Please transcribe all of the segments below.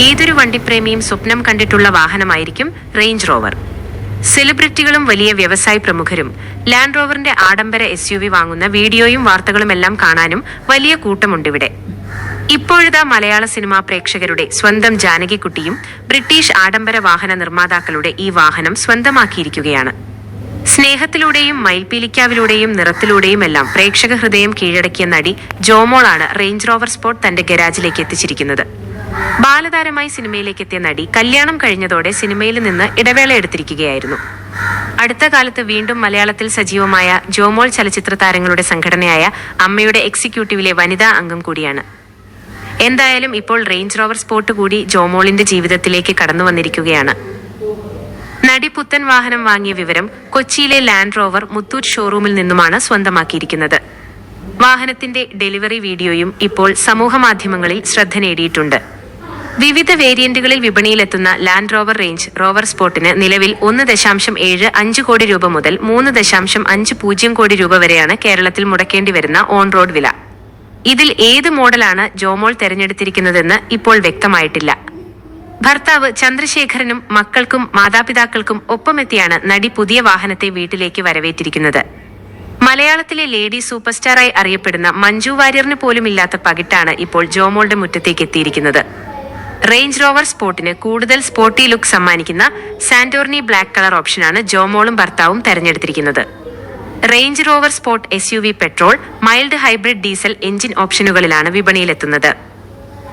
ഏതൊരു വണ്ടിപ്രേമിയും സ്വപ്നം കണ്ടിട്ടുള്ള വാഹനമായിരിക്കും റേഞ്ച് റോവർ. സെലിബ്രിറ്റികളും വലിയ വ്യവസായ പ്രമുഖരും ലാൻഡ് റോവറിന്റെ ആഡംബര SUV വാങ്ങുന്ന വീഡിയോയും വാർത്തകളുമെല്ലാം കാണാനും വലിയ കൂട്ടമുണ്ടിവിടെ. ഇപ്പോഴത്തെ മലയാള സിനിമാ പ്രേക്ഷകരുടെ സ്വന്തം ജാനകിക്കുട്ടിയും ബ്രിട്ടീഷ് ആഡംബര വാഹന നിർമ്മാതാക്കളുടെ ഈ വാഹനം സ്വന്തമാക്കിയിരിക്കുകയാണ്. സ്നേഹത്തിലൂടെയും മയിൽപീലിക്കാവിലൂടെയും നിറത്തിലൂടെയും എല്ലാം പ്രേക്ഷക ഹൃദയം കീഴടക്കിയ നടി ജോമോളാണ് റേഞ്ച് റോവർ സ്പോർട്ട് തന്റെ ഗരാജിലേക്ക് എത്തിച്ചിരിക്കുന്നത്. ബാലതാരമായി സിനിമയിലേക്ക് എത്തിയ നടി കല്യാണം കഴിഞ്ഞതോടെ സിനിമയിൽ നിന്ന് ഇടവേള എടുത്തിരിക്കുകയായിരുന്നു. അടുത്ത കാലത്ത് വീണ്ടും മലയാളത്തിൽ സജീവമായ ജോമോൾ ചലച്ചിത്ര താരങ്ങളുടെ സംഘടനയായ അമ്മയുടെ എക്സിക്യൂട്ടീവിലെ വനിതാ അംഗം കൂടിയാണ്. എന്തായാലും ഇപ്പോൾ റേഞ്ച് റോവർ സ്പോർട്ട് കൂടി ജോമോളിന്റെ ജീവിതത്തിലേക്ക് കടന്നു വന്നിരിക്കുകയാണ്. നടി പുത്തൻ വാഹനം വാങ്ങിയ വിവരം കൊച്ചിയിലെ ലാൻഡ് റോവർ മുത്തൂറ്റ് ഷോറൂമിൽ നിന്നുമാണ് സ്വന്തമാക്കിയിരിക്കുന്നത്. വാഹനത്തിന്റെ ഡെലിവറി വീഡിയോയും ഇപ്പോൾ സമൂഹ മാധ്യമങ്ങളിൽ ശ്രദ്ധ നേടിയിട്ടുണ്ട്. വിവിധ വേരിയന്റുകളിൽ വിപണിയിലെത്തുന്ന ലാൻഡ് റോവർ റേഞ്ച് റോവർ സ്പോർട്ടിന് നിലവിൽ 1.75 കോടി രൂപ മുതൽ 3.50 കോടി രൂപ വരെയാണ് കേരളത്തിൽ മുടക്കേണ്ടി വരുന്ന ഓൺ റോഡ് വില. ഇതിൽ ഏത് മോഡലാണ് ജോമോൾ തെരഞ്ഞെടുത്തിരിക്കുന്നതെന്ന് ഇപ്പോൾ വ്യക്തമായിട്ടില്ല. ഭർത്താവ് ചന്ദ്രശേഖരനും മക്കൾക്കും മാതാപിതാക്കൾക്കും ഒപ്പമെത്തിയാണ് നടി പുതിയ വാഹനത്തെ വീട്ടിലേക്ക് വരവേറ്റിരിക്കുന്നത്. മലയാളത്തിലെ ലേഡി സൂപ്പർ സ്റ്റാറായി അറിയപ്പെടുന്ന മഞ്ജു വാര്യറിന് പോലും ഇല്ലാത്ത പകിട്ടാണ് ഇപ്പോൾ ജോമോളുടെ മുറ്റത്തേക്ക് എത്തിയിരിക്കുന്നത്. റേഞ്ച് റോവർ സ്പോർട്ടിന് കൂടുതൽ സ്പോർട്ടി ലുക്ക് സമ്മാനിക്കുന്ന സാന്റോർണി ബ്ലാക്ക് കളർ ഓപ്ഷനാണ് ജോമോളും ഭർത്താവും തെരഞ്ഞെടുത്തിരിക്കുന്നത്. Range Rover Sport SUV petrol, mild hybrid diesel engine ഓപ്ഷനുകളിലാണ് വിപണിയിലെത്തുന്നത്.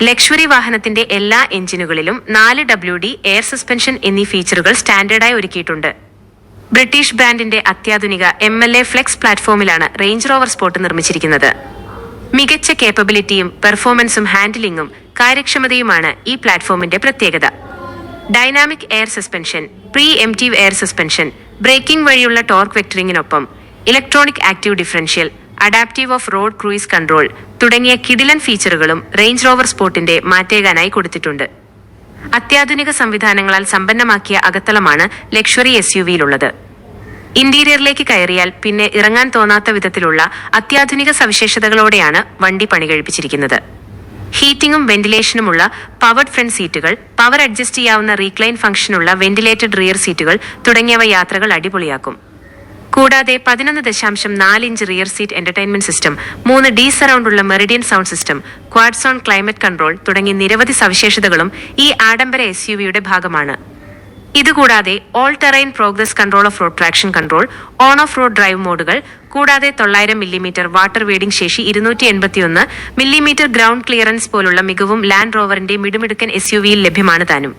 ലക്ഷറി വാഹനത്തിന്റെ എല്ലാ എഞ്ചിനുകളിലും 4WD എയർ സസ്പെൻഷൻ എന്നീ ഫീച്ചറുകൾ സ്റ്റാൻഡേർഡായി ഒരുക്കിയിട്ടുണ്ട്. ബ്രിട്ടീഷ് ബ്രാൻഡിന്റെ അത്യാധുനിക MLA ഫ്ലെക്സ് പ്ലാറ്റ്ഫോമിലാണ് റേഞ്ച് റോവർ സ്പോർട്ട് നിർമ്മിച്ചിരിക്കുന്നത്. മികച്ച കേപ്പബിലിറ്റിയും പെർഫോമൻസും ഹാൻഡിലിംഗും കാര്യക്ഷമതയുമാണ് ഈ പ്ലാറ്റ്ഫോമിന്റെ പ്രത്യേകത. Dynamic air suspension, preemptive air suspension, braking വഴിയുള്ള ടോർക്ക് വെക്ടറിംഗിനൊപ്പം electronic active differential, adaptive off road cruise control തുടങ്ങിയ കിടിലൻ ഫീച്ചറുകളും റേഞ്ച് റോവർ സ്പോർട്ടിന്റെ മാറ്റേകാനായി കൊടുത്തിട്ടുണ്ട്. അത്യാധുനിക സംവിധാനങ്ങളാൽ സമ്പന്നമാക്കിയ അകത്തളമാണ് ലക്ഷറി SUVയിലുള്ളത്. ഇന്റീരിയറിലേക്ക് കയറിയാൽ പിന്നെ ഇറങ്ങാൻ തോന്നാത്ത വിധത്തിലുള്ള അത്യാധുനിക സവിശേഷതകളോടെയാണ് വണ്ടി പണികഴിപ്പിച്ചിരിക്കുന്നത്. ഹീറ്റിംഗും വെന്റിലേഷനുമുള്ള പവർഡ് ഫ്രണ്ട് സീറ്റുകൾ, പവർ അഡ്ജസ്റ്റ് ചെയ്യാവുന്ന റീക്ലൈൻ ഫംഗ്ഷനുള്ള വെന്റിലേറ്റഡ് റിയർ സീറ്റുകൾ തുടങ്ങിയവ യാത്രകൾ അടിപൊളിയാക്കും. കൂടാതെ 11.4 inch rear seat entertainment system, 3D സറൗണ്ടുള്ള Meridian sound system, quad zone climate control തുടങ്ങി നിരവധി സവിശേഷതകളും ഈ ആഡംബര SUVയുടെ ഭാഗമാണ്. ഇതുകൂടാതെ all terrain progress control off road traction control, on off road drive മോഡുകൾ, കൂടാതെ 900 mm വാട്ടർ വേഡിംഗ് ശേഷി, 281 mm ഗ്രൗണ്ട് ക്ലിയറൻസ് പോലുള്ള മികവും ലാൻഡ് റോവറിന്റെ മിടുമിടുക്കൻ SUVയിൽ ലഭ്യമാണ് താനും.